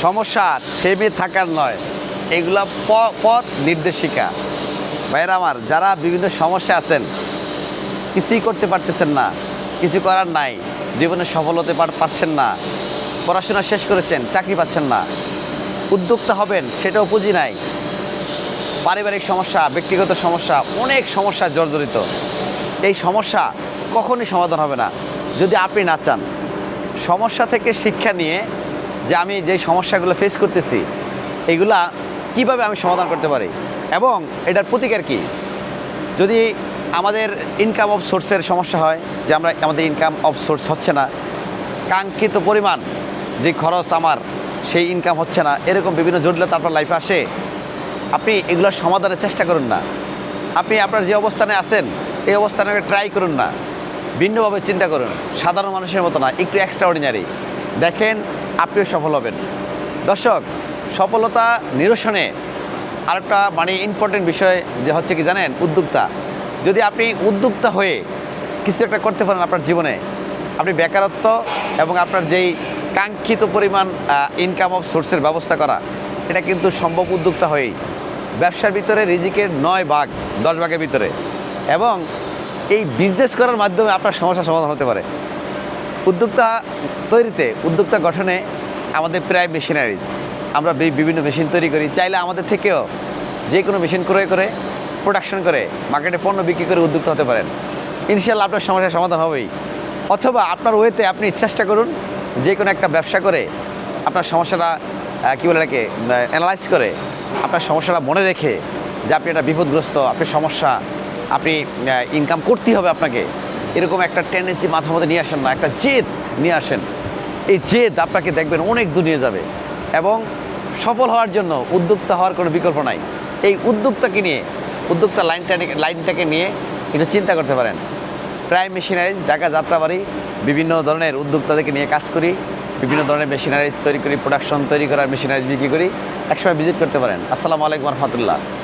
সমস্যা থেমে থাকার নয়, এগুলা পথ নির্দেশিকা। ভাইরা আমার, যারা বিভিন্ন সমস্যা আছেন, কিছুই করতে পারতেছেন না, কিছু করার নাই, জীবনে সফল হতে পারছেন না, পড়াশোনা শেষ করেছেন, চাকরি পাচ্ছেন না, উদ্যোক্তা হবেন সেটাও পুঁজি নাই, পারিবারিক সমস্যা, ব্যক্তিগত সমস্যা, অনেক সমস্যা জর্জরিত। এই সমস্যা কখনই সমাধান হবে না যদি আপনি না চান। সমস্যা থেকে শিক্ষা নিয়ে যে আমি যে সমস্যাগুলো ফেস করতেছি এগুলা কিভাবে আমি সমাধান করতে পারি এবং এটার প্রতিকার কী। যদি আমাদের ইনকাম অফ সোর্সের সমস্যা হয়, যে আমাদের ইনকাম অফ সোর্স হচ্ছে না, কাঙ্ক্ষিত পরিমাণ যে খরচ আমার সেই ইনকাম হচ্ছে না, এরকম বিভিন্ন জটিলতা আপনার লাইফে আসে, আপনি এগুলোর সমাধানের চেষ্টা করুন না। আপনি আপনার যে অবস্থানে আছেন এই অবস্থানে ট্রাই করুন না, ভিন্নভাবে চিন্তা করুন, সাধারণ মানুষের মতো না, একটু এক্সট্রা অর্ডিনারি, দেখেন আপনিও সফল হবেন। দর্শক, সফলতা নিরসনে আরেকটা ইম্পর্টেন্ট বিষয় যে হচ্ছে কি জানেন, উদ্যোক্তা। যদি আপনি উদ্যোক্তা হয়ে কিছু একটা করতে পারেন আপনার জীবনে, আপনি বেকারত্ব এবং আপনার যেই কাঙ্ক্ষিত পরিমাণ ইনকাম অফ সোর্সের ব্যবস্থা করা, এটা কিন্তু সম্ভব উদ্যোক্তা হয়েই। ব্যবসার ভিতরে রিজিকের 9 ভাগ 10 ভাগের ভিতরে, এবং এই বিজনেস করার মাধ্যমে আপনার সমস্যার সমাধান হতে পারে। উদ্যোক্তা তৈরিতে, উদ্যোক্তা গঠনে আমাদের প্রায় মেশিনারিজ, আমরা বিভিন্ন মেশিন তৈরি করি। চাইলে আমাদের থেকেও যে কোনো মেশিন ক্রয় করে প্রোডাকশন করে মার্কেটে পণ্য বিক্রি করে উদ্যোক্তা হতে পারেন। ইনশাআল্লাহ আপনার সমস্যার সমাধান হবেই। অথবা আপনার ওয়েতে আপনি চেষ্টা করুন যে কোনো একটা ব্যবসা করে আপনার সমস্যাটা কী বলে এটাকে অ্যানালাইজ করে আপনার সমস্যাটা মনে রেখে যে আপনি একটা বিপদগ্রস্ত, আপনি সমস্যা, আপনি ইনকাম করতেই হবে আপনাকে, এরকম একটা টেন্ডেন্সি মাথার মধ্যে নিয়ে আসেন না, একটা জেদ নিয়ে আসেন। এই জেদ আপনাকে দেখবেন অনেক দূর নিয়ে যাবে। এবং সফল হওয়ার জন্য উদ্যোক্তা হওয়ার কোনো বিকল্প নাই। এই উদ্যোক্তাকে নিয়ে, উদ্যোক্তা লাইনটাকে নিয়ে একটু চিন্তা করতে পারেন। প্রায় মেশিনারিজ, ঢাকা যাত্রাবাড়ি, বিভিন্ন ধরনের উদ্যোক্তাদেরকে নিয়ে কাজ করি, বিভিন্ন ধরনের মেশিনারিজ তৈরি করি, প্রোডাকশন তৈরি করার মেশিনারিজ বিক্রি করি। একসময় ভিজিট করতে পারেন। আসসালামু আলাইকুম রহমতুল্লাহ।